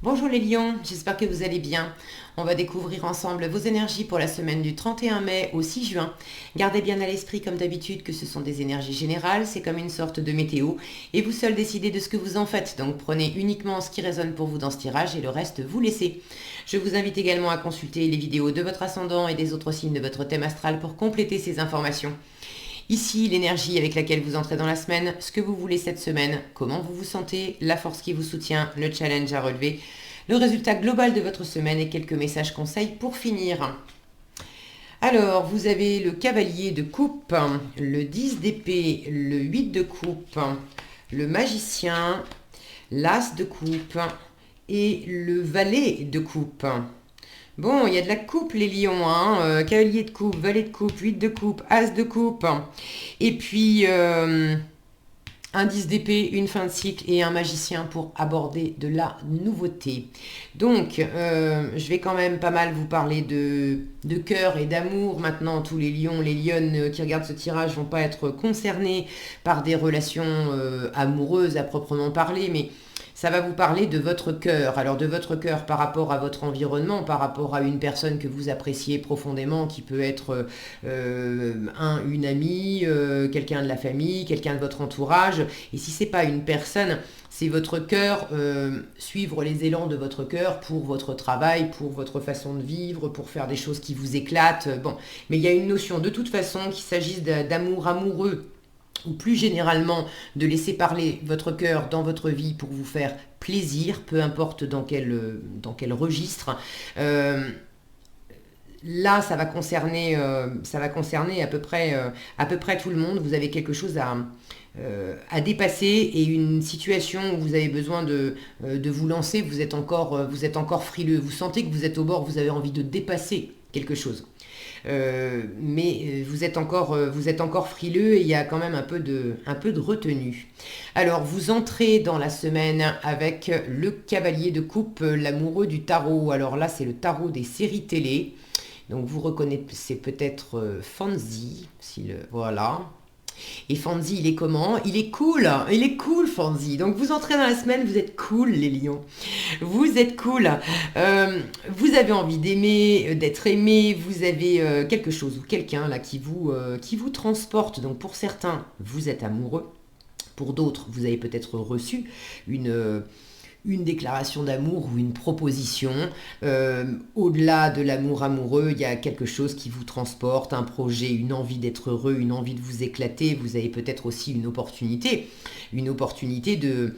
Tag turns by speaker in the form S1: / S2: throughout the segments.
S1: Bonjour les lions, j'espère que vous allez bien. On va découvrir ensemble vos énergies pour la semaine du 31 mai au 6 juin. Gardez bien à l'esprit comme d'habitude que ce sont des énergies générales, c'est comme une sorte de météo et vous seuls décidez de ce que vous en faites. Donc prenez uniquement ce qui résonne pour vous dans ce tirage et le reste vous laissez. Je vous invite également à consulter les vidéos de votre ascendant et des autres signes de votre thème astral pour compléter ces informations. Ici, l'énergie avec laquelle vous entrez dans la semaine, ce que vous voulez cette semaine, comment vous vous sentez, la force qui vous soutient, le challenge à relever, le résultat global de votre semaine et quelques messages conseils pour finir. Alors, vous avez le cavalier de coupe, le 10 d'épée, le 8 de coupe, le magicien, l'as de coupe et le valet de coupe. Bon, il y a de la coupe, les lions, hein. Cavalier de coupe, valet de coupe, 8 de coupe, as de coupe. Et puis, un 10 d'épée, une fin de cycle et un magicien pour aborder de la nouveauté. Donc, je vais quand même pas mal vous parler de cœur et d'amour. Maintenant, tous les lions, les lionnes qui regardent ce tirage vont pas être concernés par des relations amoureuses à proprement parler, mais ça va vous parler de votre cœur. Alors de votre cœur par rapport à votre environnement, par rapport à une personne que vous appréciez profondément, qui peut être une amie, quelqu'un de la famille, quelqu'un de votre entourage. Et si c'est pas une personne, c'est votre cœur, suivre les élans de votre cœur pour votre travail, pour votre façon de vivre, pour faire des choses qui vous éclatent. Bon, mais il y a une notion de toute façon qu'il s'agisse d'amour amoureux ou plus généralement de laisser parler votre cœur dans votre vie pour vous faire plaisir, peu importe dans quel registre. Là, ça va concerner à peu près tout le monde. Vous avez quelque chose à dépasser et une situation où vous avez besoin de vous lancer, vous êtes encore frileux. Vous sentez que vous êtes au bord, vous avez envie de dépasser quelque chose. Mais vous êtes encore frileux et il y a quand même un peu de retenue. Alors, vous entrez dans la semaine avec le cavalier de coupe, l'amoureux du tarot. Alors là, c'est le tarot des séries télé. Donc, vous reconnaissez peut-être Fanzi, voilà. Et Fanzi, il est comment? Il est cool Fanzi. Donc vous entrez dans la semaine, vous êtes cool les lions. Vous êtes cool. Vous avez envie d'aimer, d'être aimé, vous avez quelque chose ou quelqu'un là qui vous transporte. Donc pour certains, vous êtes amoureux. Pour d'autres, vous avez peut-être reçu une déclaration d'amour ou une proposition. Au-delà de l'amour amoureux, il y a quelque chose qui vous transporte, un projet, une envie d'être heureux, une envie de vous éclater. Vous avez peut-être aussi une opportunité de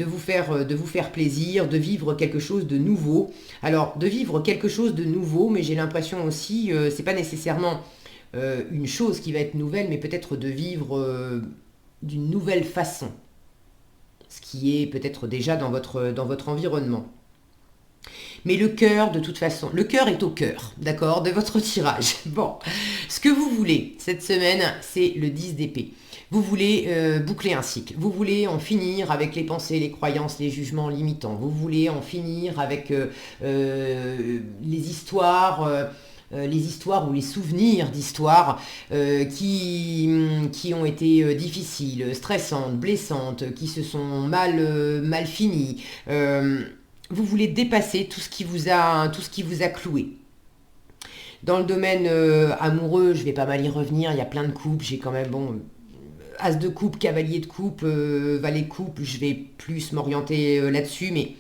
S1: vous faire plaisir, de vivre quelque chose de nouveau. Alors, de vivre quelque chose de nouveau, mais j'ai l'impression aussi, c'est pas nécessairement une chose qui va être nouvelle, mais peut-être de vivre d'une nouvelle façon, ce qui est peut-être déjà dans votre environnement. Mais le cœur, de toute façon, le cœur est au cœur, d'accord, de votre tirage. Bon, ce que vous voulez cette semaine, c'est le 10 d'épée. Vous voulez boucler un cycle. Vous voulez en finir avec les pensées, les croyances, les jugements limitants. Vous voulez en finir avec les histoires ou les souvenirs d'histoires qui ont été difficiles, stressantes, blessantes, qui se sont mal finies. Vous voulez dépasser tout ce qui vous a cloué. Dans le domaine amoureux, je vais pas mal y revenir, il y a plein de couples, j'ai quand même, bon, as de coupe, cavalier de coupe, valet de coupe, je vais plus m'orienter là-dessus, mais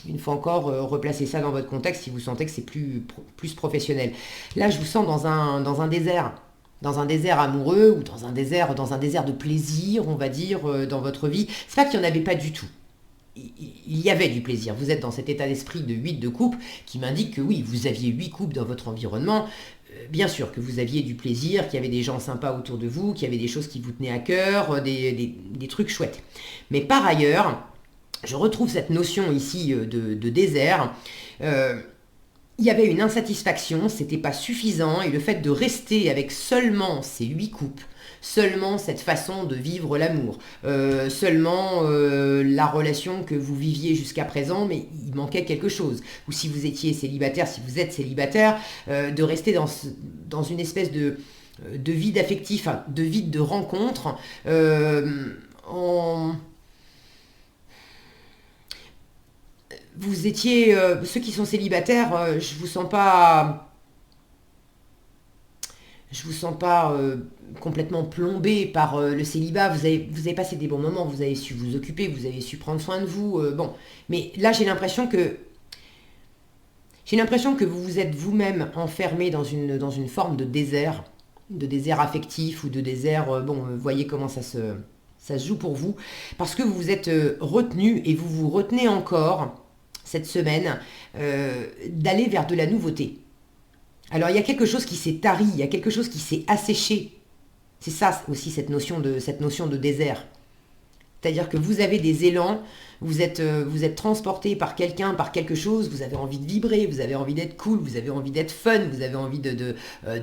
S1: une fois encore, replacez ça dans votre contexte si vous sentez que c'est plus professionnel. Là, je vous sens dans un désert. Dans un désert amoureux ou dans un désert de plaisir, on va dire, dans votre vie. C'est pas qu'il n'y en avait pas du tout. Il y avait du plaisir. Vous êtes dans cet état d'esprit de 8 de coupe qui m'indique que oui, vous aviez 8 coupes dans votre environnement. Bien sûr que vous aviez du plaisir, qu'il y avait des gens sympas autour de vous, qu'il y avait des choses qui vous tenaient à cœur, des trucs chouettes. Mais par ailleurs, je retrouve cette notion ici de désert. Il y avait une insatisfaction, c'était pas suffisant, et le fait de rester avec seulement ces 8 coupes, seulement cette façon de vivre l'amour, seulement la relation que vous viviez jusqu'à présent, mais il manquait quelque chose. Ou si vous étiez célibataire, si vous êtes célibataire, de rester dans une espèce de vide affectif, hein, de vide de rencontre, en vous étiez, ceux qui sont célibataires, je vous sens pas complètement plombé par le célibat. Vous avez passé des bons moments, vous avez su vous occuper, vous avez su prendre soin de vous. Bon, mais là j'ai l'impression que vous vous êtes vous-même enfermé dans une forme de désert affectif ou de désert. Bon, voyez comment ça se joue pour vous, parce que vous vous êtes retenu et vous vous retenez encore cette semaine d'aller vers de la nouveauté. Alors il y a quelque chose qui s'est tari, il y a quelque chose qui s'est asséché. C'est ça aussi cette notion de désert. C'est-à-dire que vous avez des élans, vous êtes transporté par quelqu'un, par quelque chose, vous avez envie de vibrer, vous avez envie d'être cool, vous avez envie d'être fun, vous avez envie de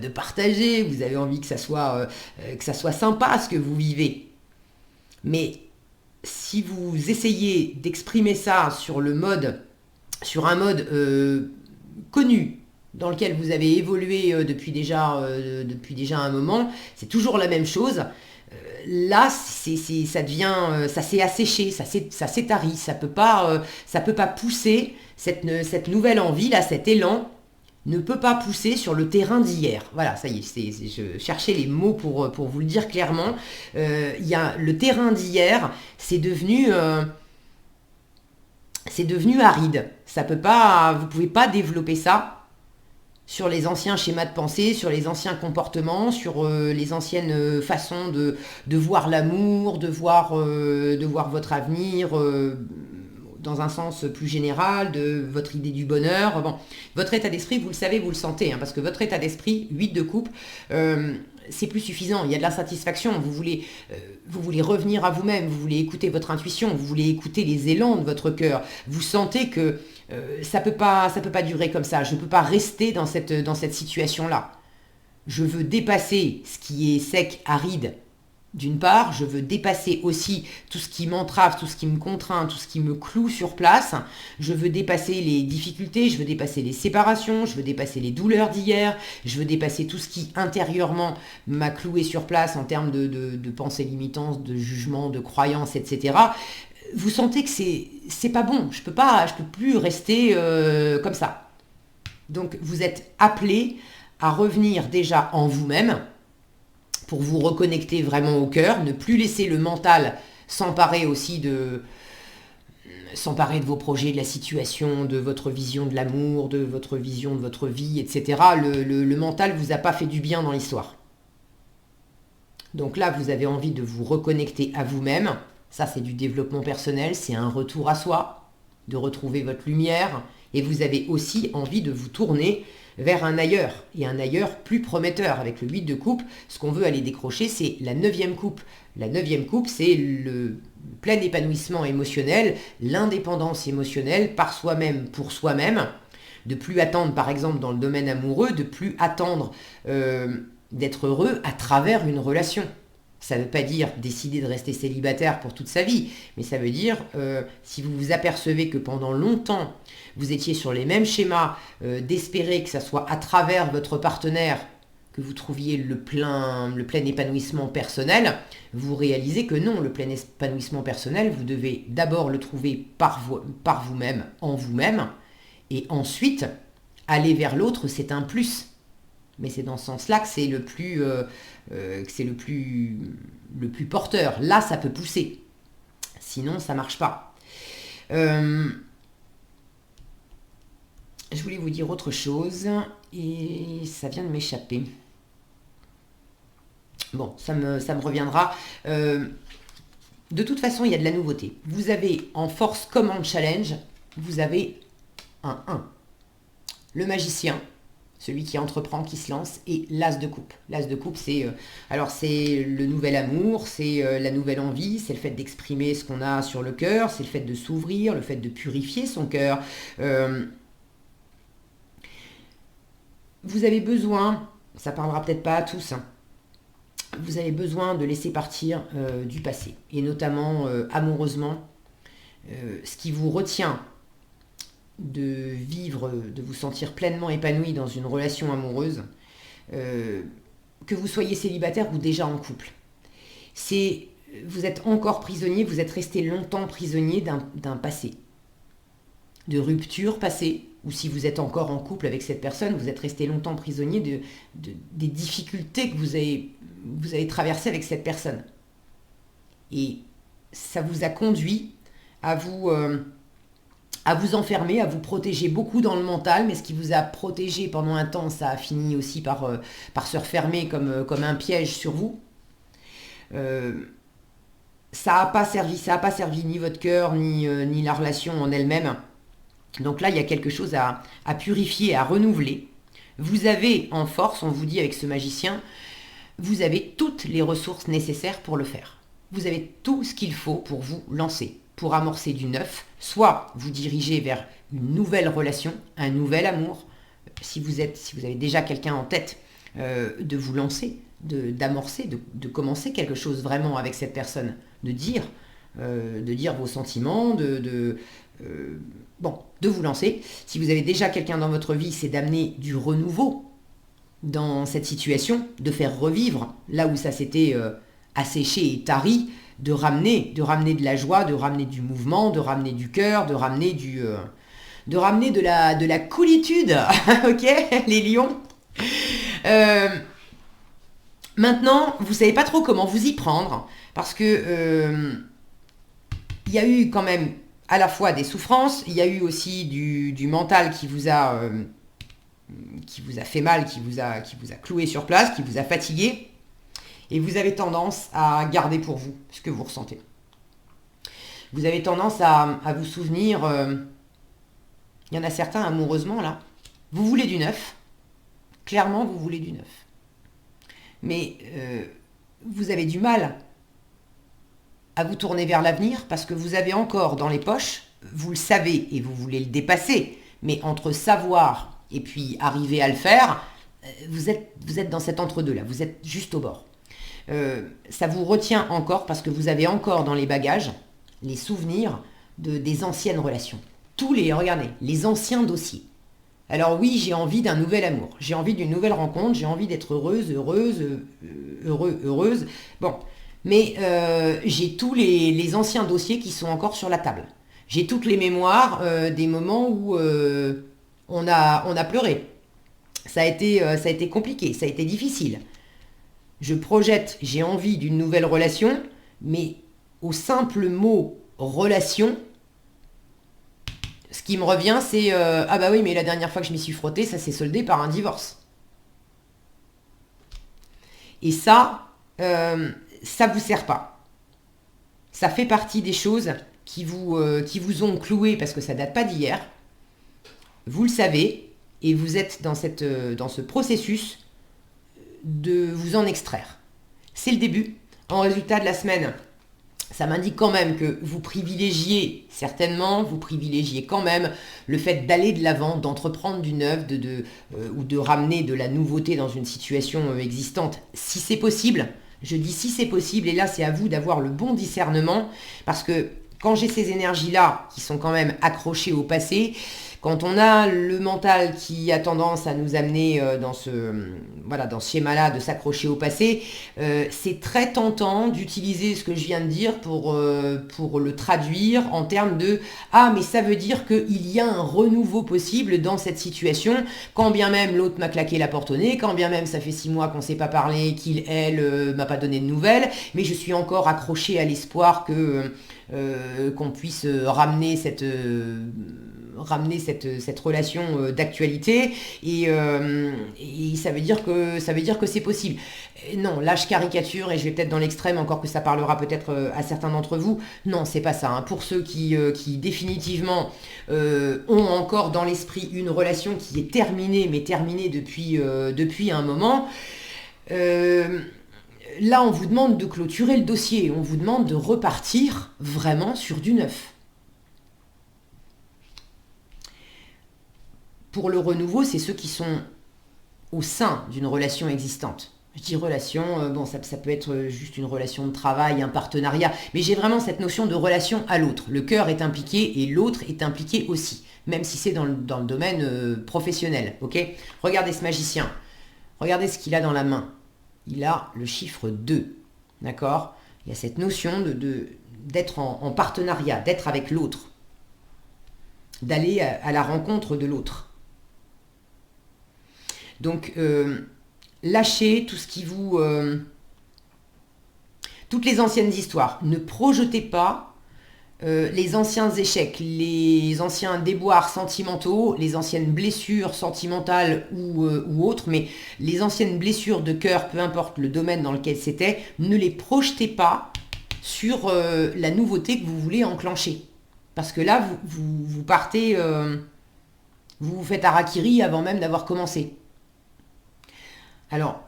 S1: partager, vous avez envie que ça soit sympa ce que vous vivez. Mais si vous essayez d'exprimer ça sur un mode connu, dans lequel vous avez évolué depuis déjà un moment, c'est toujours la même chose. Là, ça s'est asséché, ça s'est tari, ça peut pas pousser cette nouvelle envie là, cet élan ne peut pas pousser sur le terrain d'hier. Voilà, ça y est, je cherchais les mots pour vous le dire clairement. Il y a le terrain d'hier, c'est devenu aride. Ça peut pas, vous pouvez pas développer ça sur les anciens schémas de pensée, sur les anciens comportements, sur les anciennes façons de voir l'amour, de voir votre avenir dans un sens plus général, de votre idée du bonheur. Bon, votre état d'esprit, vous le savez, vous le sentez, hein, parce que votre état d'esprit, 8 de coupe, c'est plus suffisant. Il y a de l'insatisfaction. Vous voulez revenir à vous-même, vous voulez écouter votre intuition, vous voulez écouter les élans de votre cœur. Vous sentez que ça peut pas durer comme ça. Je ne peux pas rester dans cette situation-là. Je veux dépasser ce qui est sec, aride. D'une part, je veux dépasser aussi tout ce qui m'entrave, tout ce qui me contraint, tout ce qui me cloue sur place. Je veux dépasser les difficultés, je veux dépasser les séparations, je veux dépasser les douleurs d'hier, je veux dépasser tout ce qui intérieurement m'a cloué sur place en termes de pensées limitantes, de jugements, de croyances, etc. Vous sentez que c'est pas bon. Je peux plus rester comme ça. Donc vous êtes appelé à revenir déjà en vous-même pour vous reconnecter vraiment au cœur, ne plus laisser le mental s'emparer de vos projets, de la situation, de votre vision de l'amour, de votre vision de votre vie, etc. Le mental vous a pas fait du bien dans l'histoire. Donc là, vous avez envie de vous reconnecter à vous-même. Ça, c'est du développement personnel, c'est un retour à soi, de retrouver votre lumière. Et vous avez aussi envie de vous tourner vers un ailleurs, et un ailleurs plus prometteur. Avec le 8 de coupe, ce qu'on veut aller décrocher, c'est la 9e coupe. La 9e coupe, c'est le plein épanouissement émotionnel, l'indépendance émotionnelle par soi-même, pour soi-même, de plus attendre, par exemple, dans le domaine amoureux, de plus attendre d'être heureux à travers une relation. Ça ne veut pas dire décider de rester célibataire pour toute sa vie, mais ça veut dire, si vous vous apercevez que pendant longtemps, vous étiez sur les mêmes schémas, d'espérer que ça soit à travers votre partenaire que vous trouviez le plein épanouissement personnel, vous réalisez que non, le plein épanouissement personnel, vous devez d'abord le trouver par vous-même, en vous-même, et ensuite, aller vers l'autre, c'est un plus. Mais c'est dans ce sens-là que c'est le plus porteur. Là, ça peut pousser. Sinon, ça marche pas. Je voulais vous dire autre chose et ça vient de m'échapper. Bon, ça me reviendra. De toute façon, il y a de la nouveauté. Vous avez en force command challenge, vous avez un 1. Le magicien, celui qui entreprend, qui se lance, et l'as de coupe. L'as de coupe, c'est le nouvel amour, c'est la nouvelle envie, c'est le fait d'exprimer ce qu'on a sur le cœur, c'est le fait de s'ouvrir, le fait de purifier son cœur. Vous avez besoin, ça parlera peut-être pas à tous, hein, vous avez besoin de laisser partir du passé, et notamment amoureusement, ce qui vous retient de vivre, de vous sentir pleinement épanoui dans une relation amoureuse, que vous soyez célibataire ou déjà en couple. Vous êtes encore prisonnier, vous êtes resté longtemps prisonnier d'un passé. de rupture passée, ou si vous êtes encore en couple avec cette personne, vous êtes resté longtemps prisonnier des difficultés que vous avez traversées avec cette personne. Et ça vous a conduit à vous enfermer, à vous protéger beaucoup dans le mental, mais ce qui vous a protégé pendant un temps, ça a fini aussi par se refermer comme un piège sur vous. Ça n'a pas servi ni votre cœur, ni la relation en elle-même. Donc là, il y a quelque chose à purifier, à renouveler. Vous avez en force, on vous dit avec ce magicien, vous avez toutes les ressources nécessaires pour le faire. Vous avez tout ce qu'il faut pour vous lancer, pour amorcer du neuf, soit vous diriger vers une nouvelle relation, un nouvel amour, si vous avez déjà quelqu'un en tête, de vous lancer, d'amorcer, de commencer quelque chose vraiment avec cette personne, de dire vos sentiments, de vous lancer. Si vous avez déjà quelqu'un dans votre vie, c'est d'amener du renouveau dans cette situation, de faire revivre là où ça s'était asséché et tari, de ramener de la joie, de ramener du mouvement, de ramener du cœur, de ramener de la coolitude, ok, les lions. Maintenant, vous savez pas trop comment vous y prendre, parce que il y a eu quand même à la fois des souffrances, il y a eu aussi du mental qui vous a fait mal, qui vous a cloué sur place, qui vous a fatigué. Et vous avez tendance à garder pour vous ce que vous ressentez. Vous avez tendance à vous souvenir, il y en a certains amoureusement là, vous voulez du neuf, clairement vous voulez du neuf. Mais vous avez du mal à vous tourner vers l'avenir parce que vous avez encore dans les poches, vous le savez et vous voulez le dépasser, mais entre savoir et puis arriver à le faire, vous êtes dans cet entre-deux là, vous êtes juste au bord. Ça vous retient encore parce que vous avez encore dans les bagages les souvenirs des anciennes relations. Regardez, les anciens dossiers. Alors oui, j'ai envie d'un nouvel amour, j'ai envie d'une nouvelle rencontre, j'ai envie d'être heureuse. Bon, mais j'ai tous les anciens dossiers qui sont encore sur la table. J'ai toutes les mémoires des moments où on a pleuré. Ça a été compliqué, ça a été difficile. Je projette, j'ai envie d'une nouvelle relation, mais au simple mot relation, ce qui me revient, c'est ah bah oui, mais la dernière fois que je m'y suis frottée, ça s'est soldé par un divorce. Et ça vous sert pas. Ça fait partie des choses qui vous ont cloué parce que ça date pas d'hier. Vous le savez et vous êtes dans ce processus de vous en extraire. C'est le début. En résultat de la semaine, ça m'indique quand même que vous privilégiez quand même le fait d'aller de l'avant, d'entreprendre du neuf, ou de ramener de la nouveauté dans une situation existante, si c'est possible. Je dis si c'est possible, et là c'est à vous d'avoir le bon discernement, parce que quand j'ai ces énergies-là qui sont quand même accrochées au passé, quand on a le mental qui a tendance à nous amener dans ce schéma-là de s'accrocher au passé, c'est très tentant d'utiliser ce que je viens de dire pour le traduire en termes de « Ah, mais ça veut dire qu'il y a un renouveau possible dans cette situation, quand bien même l'autre m'a claqué la porte au nez, quand bien même ça fait 6 mois qu'on ne s'est pas parlé, elle, m'a pas donné de nouvelles, mais je suis encore accroché à l'espoir qu'on puisse ramener cette relation d'actualité et ça veut dire que c'est possible. Non, là je caricature et je vais peut-être dans l'extrême, encore que ça parlera peut-être à certains d'entre vous. Non, c'est pas ça. Hein. Pour ceux qui définitivement ont encore dans l'esprit une relation qui est terminée, mais terminée depuis un moment, là on vous demande de clôturer le dossier, on vous demande de repartir vraiment sur du neuf. Pour le renouveau, c'est ceux qui sont au sein d'une relation existante. Je dis relation, ça peut être juste une relation de travail, un partenariat, mais j'ai vraiment cette notion de relation à l'autre. Le cœur est impliqué et l'autre est impliqué aussi, même si c'est dans le domaine professionnel. Ok ? Regardez ce magicien, regardez ce qu'il a dans la main. Il a le chiffre 2, d'accord ? Il y a cette notion d'être en partenariat, d'être avec l'autre. d'aller à la rencontre de l'autre. Donc, lâchez tout ce qui vous... toutes les anciennes histoires. Ne projetez pas les anciens échecs, les anciens déboires sentimentaux, les anciennes blessures sentimentales ou autres, mais les anciennes blessures de cœur, peu importe le domaine dans lequel c'était, ne les projetez pas sur la nouveauté que vous voulez enclencher. Parce que là, vous partez, vous vous faites harakiri avant même d'avoir commencé. Alors,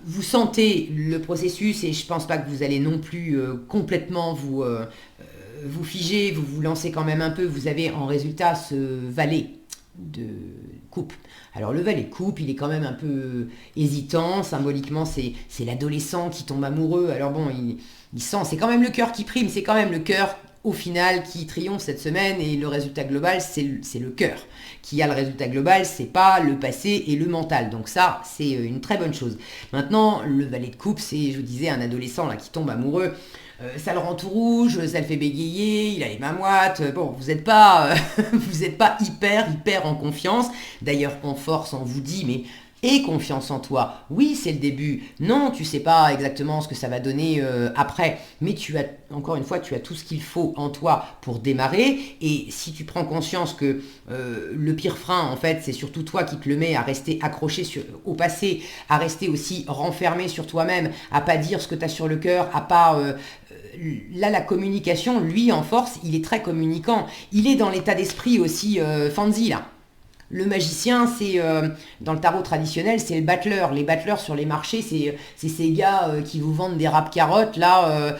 S1: vous sentez le processus et je pense pas que vous allez non plus complètement vous figer, vous vous lancez quand même un peu. Vous avez en résultat ce valet de coupe. Alors le valet de coupe, il est quand même un peu hésitant. Symboliquement, c'est l'adolescent qui tombe amoureux. Alors bon, il sent, c'est quand même le cœur qui prime, c'est quand même le cœur au final qui triomphe cette semaine et le résultat global, c'est le cœur qui a le résultat global, c'est pas le passé et le mental. Donc ça, c'est une très bonne chose. Maintenant, le valet de coupe, c'est, je vous disais, un adolescent là qui tombe amoureux. Ça le rend tout rouge, ça le fait bégayer, il a les mains moites. Bon, vous n'êtes pas, vous êtes pas hyper en confiance. D'ailleurs, en force, on vous dit, mais aie confiance en toi. Oui, c'est le début. Non, tu sais pas exactement ce que ça va donner après, mais tu as, encore une fois, tu as tout ce qu'il faut en toi pour démarrer. Et si tu prends conscience que le pire frein, en fait, c'est surtout toi qui te le mets à rester accroché au passé, à rester aussi renfermé sur toi-même, à pas dire ce que tu as sur le cœur, à pas là, la communication, lui, en force, il est très communicant. Il est dans l'état d'esprit aussi fancy, là. Le magicien, c'est dans le tarot traditionnel, c'est le battleur. Les battleurs sur les marchés, c'est ces gars qui vous vendent des râpes carottes là,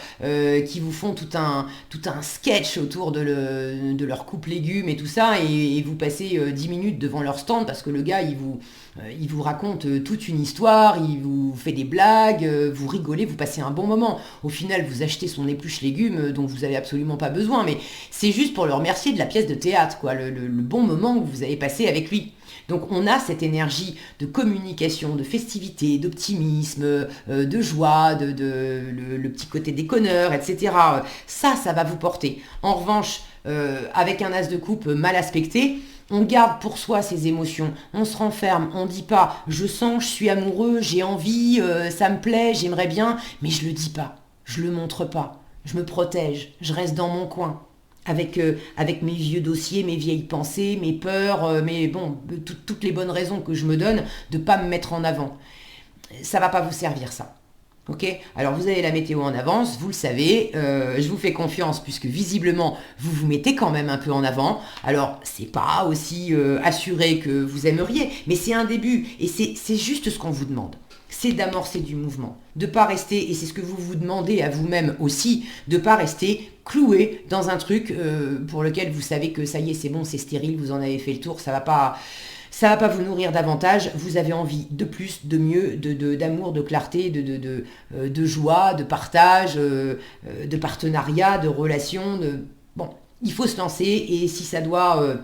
S1: qui vous font tout un sketch autour de leur coupe légumes et tout ça, et vous passez 10 minutes devant leur stand parce que le gars il vous raconte toute une histoire, il vous fait des blagues, vous rigolez, vous passez un bon moment. Au final, vous achetez son épluche légumes dont vous avez absolument pas besoin, mais c'est juste pour le remercier de la pièce de théâtre, quoi, le bon moment que vous avez passé avec lui. Donc on a cette énergie de communication, de festivité, d'optimisme, de joie, le petit côté déconneur, etc. Ça va vous porter. En revanche, avec un as de coupe mal aspecté, on garde pour soi ses émotions, on se renferme, on dit pas je sens, je suis amoureux, j'ai envie, ça me plaît, j'aimerais bien, mais je le dis pas, je le montre pas, je me protège, je reste dans mon coin. Avec mes vieux dossiers, mes vieilles pensées, mes peurs, toutes les bonnes raisons que je me donne de ne pas me mettre en avant. Ça va pas vous servir ça. Ok. Alors vous avez la météo en avance, vous le savez, je vous fais confiance puisque visiblement vous vous mettez quand même un peu en avant. Alors c'est pas aussi assuré que vous aimeriez, mais c'est un début et c'est juste ce qu'on vous demande. C'est d'amorcer du mouvement, de pas rester, et c'est ce que vous vous demandez à vous-même aussi, de pas rester cloué dans un truc pour lequel vous savez que ça y est, c'est bon, c'est stérile, vous en avez fait le tour, ça va pas vous nourrir davantage, vous avez envie de plus, de mieux, d'amour, de clarté, de joie, de partage, de partenariat, de relation. Bon, il faut se lancer et si ça doit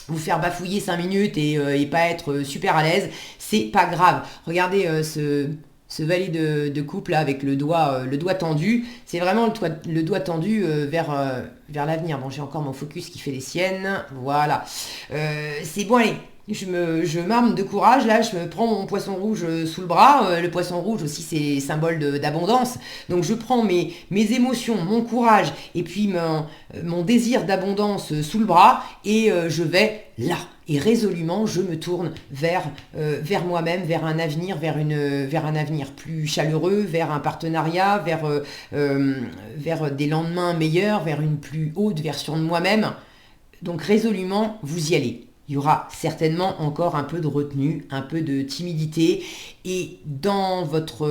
S1: vous faire bafouiller 5 minutes et pas être super à l'aise, c'est pas grave. Regardez ce valet de coupe là avec le doigt tendu, c'est vraiment le doigt tendu vers l'avenir. Bon, j'ai encore mon focus qui fait les siennes, voilà. C'est bon, allez. Je m'arme de courage, là, je me prends mon poisson rouge sous le bras. Le poisson rouge aussi, c'est symbole d'abondance. Donc je prends mes émotions, mon courage et puis mon désir d'abondance sous le bras et je vais là. Et résolument, je me tourne vers moi-même, vers un avenir, vers un avenir plus chaleureux, vers un partenariat, vers des lendemains meilleurs, vers une plus haute version de moi-même. Donc résolument, vous y allez. Il y aura certainement encore un peu de retenue, un peu de timidité. Et dans votre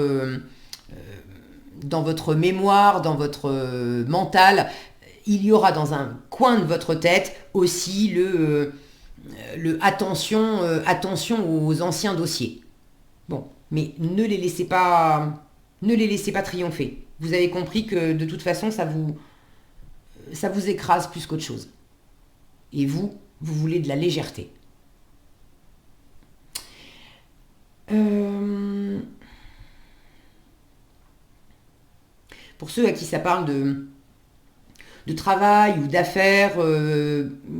S1: mémoire, dans votre mental, il y aura dans un coin de votre tête aussi attention aux anciens dossiers. Bon, mais ne les laissez pas triompher. Vous avez compris que de toute façon, ça vous écrase plus qu'autre chose. Et vous voulez de la légèreté. Pour ceux à qui ça parle de travail ou d'affaires,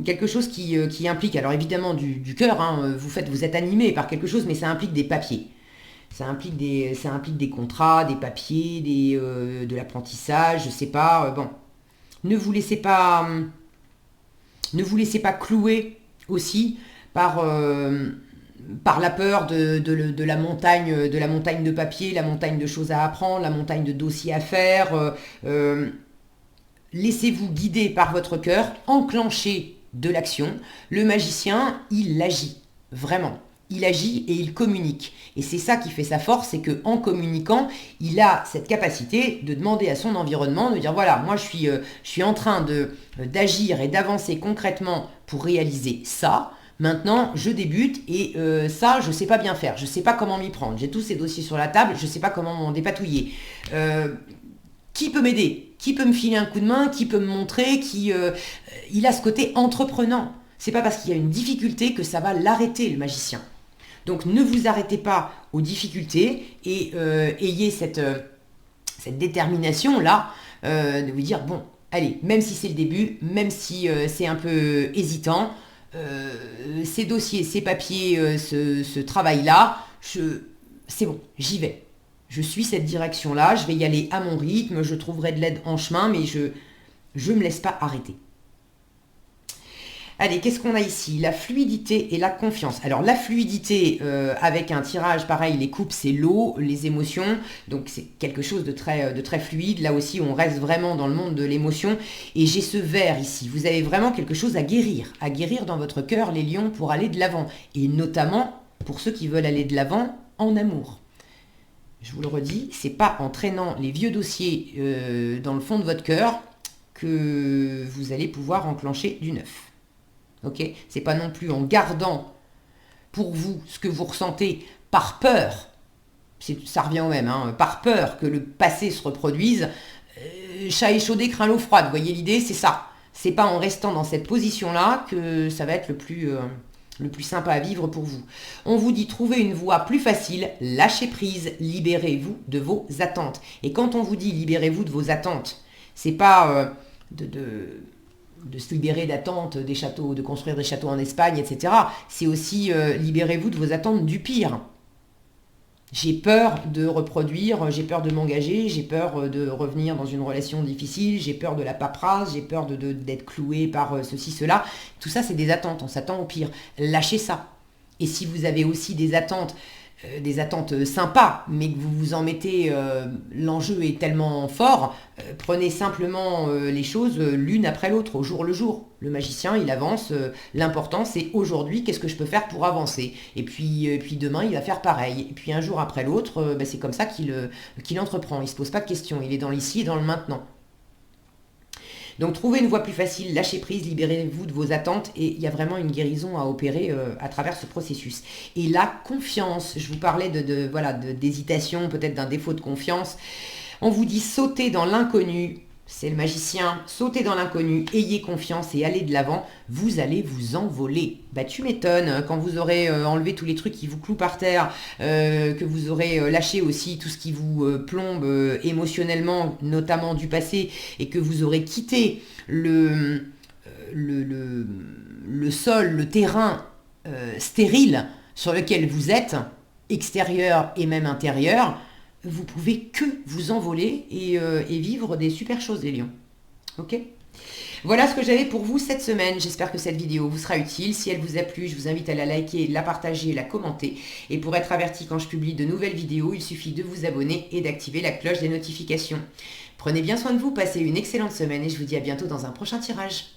S1: quelque chose qui implique, alors évidemment du cœur, hein, vous êtes animé par quelque chose, mais ça implique des papiers. Ça implique des contrats, des papiers, de l'apprentissage, je sais pas. Bon, ne vous laissez pas, clouer aussi par, par la peur de la montagne, de papier, la montagne de choses à apprendre, la montagne de dossiers à faire. Laissez-vous guider par votre cœur, enclenchez de l'action. Le magicien, il agit, vraiment. Il agit et il communique. Et c'est ça qui fait sa force, c'est qu'en communiquant, il a cette capacité de demander à son environnement, de dire voilà, moi je suis en train d'agir et d'avancer concrètement pour réaliser ça. Maintenant, je débute et ça, je ne sais pas bien faire. Je ne sais pas comment m'y prendre. J'ai tous ces dossiers sur la table, je ne sais pas comment m'en dépatouiller. Qui peut m'aider? Qui peut me filer un coup de main? Qui peut me montrer? Il a ce côté entreprenant. C'est pas parce qu'il y a une difficulté que ça va l'arrêter, le magicien. Donc ne vous arrêtez pas aux difficultés et ayez cette détermination-là de vous dire, bon, allez, même si c'est le début, même si c'est un peu hésitant, ces dossiers, ces papiers, ce travail-là, c'est bon, j'y vais. Je suis cette direction-là, je vais y aller à mon rythme, je trouverai de l'aide en chemin, mais je ne me laisse pas arrêter. Allez, qu'est-ce qu'on a ici? La fluidité et la confiance. Alors la fluidité, avec un tirage pareil, les coupes c'est l'eau, les émotions, donc c'est quelque chose de très fluide. Là aussi on reste vraiment dans le monde de l'émotion. Et j'ai ce vert ici, vous avez vraiment quelque chose à guérir dans votre cœur les lions pour aller de l'avant. Et notamment pour ceux qui veulent aller de l'avant en amour. Je vous le redis, c'est pas en traînant les vieux dossiers dans le fond de votre cœur que vous allez pouvoir enclencher du neuf. Ok, c'est pas non plus en gardant pour vous ce que vous ressentez par peur, ça revient au même, hein, par peur que le passé se reproduise. Chat échaudé craint l'eau froide, vous voyez l'idée, c'est ça. C'est pas en restant dans cette position-là que ça va être le plus sympa à vivre pour vous. On vous dit trouvez une voie plus facile, lâchez prise, libérez-vous de vos attentes. Et quand on vous dit libérez-vous de vos attentes, c'est pas de se libérer d'attentes des châteaux, de construire des châteaux en Espagne, etc. C'est aussi libérez-vous de vos attentes du pire. J'ai peur de reproduire, j'ai peur de m'engager, j'ai peur de revenir dans une relation difficile, j'ai peur de la paperasse, j'ai peur d'être cloué par ceci, cela. Tout ça, c'est des attentes, on s'attend au pire. Lâchez ça. Et si vous avez aussi des attentes sympas, mais que vous vous en mettez, l'enjeu est tellement fort, prenez simplement les choses l'une après l'autre, au jour le jour. Le magicien, il avance, l'important c'est aujourd'hui, qu'est-ce que je peux faire pour avancer? Et puis demain, il va faire pareil. Et puis un jour après l'autre, c'est comme ça qu'il entreprend, il ne se pose pas de questions, il est dans l'ici et dans le maintenant. Donc trouvez une voie plus facile, lâchez prise, libérez-vous de vos attentes et il y a vraiment une guérison à opérer à travers ce processus. Et la confiance, je vous parlais d'hésitation, peut-être d'un défaut de confiance. On vous dit sautez dans l'inconnu, c'est le magicien, sautez dans l'inconnu, ayez confiance et allez de l'avant, vous allez vous envoler. Bah tu m'étonnes, quand vous aurez enlevé tous les trucs qui vous clouent par terre, que vous aurez lâché aussi tout ce qui vous plombe émotionnellement, notamment du passé, et que vous aurez quitté le sol, le terrain stérile sur lequel vous êtes, extérieur et même intérieur, vous pouvez que vous envoler et vivre des super choses, les lions. Ok ? Voilà ce que j'avais pour vous cette semaine. J'espère que cette vidéo vous sera utile. Si elle vous a plu, je vous invite à la liker, la partager, la commenter. Et pour être averti quand je publie de nouvelles vidéos, il suffit de vous abonner et d'activer la cloche des notifications. Prenez bien soin de vous, passez une excellente semaine et je vous dis à bientôt dans un prochain tirage.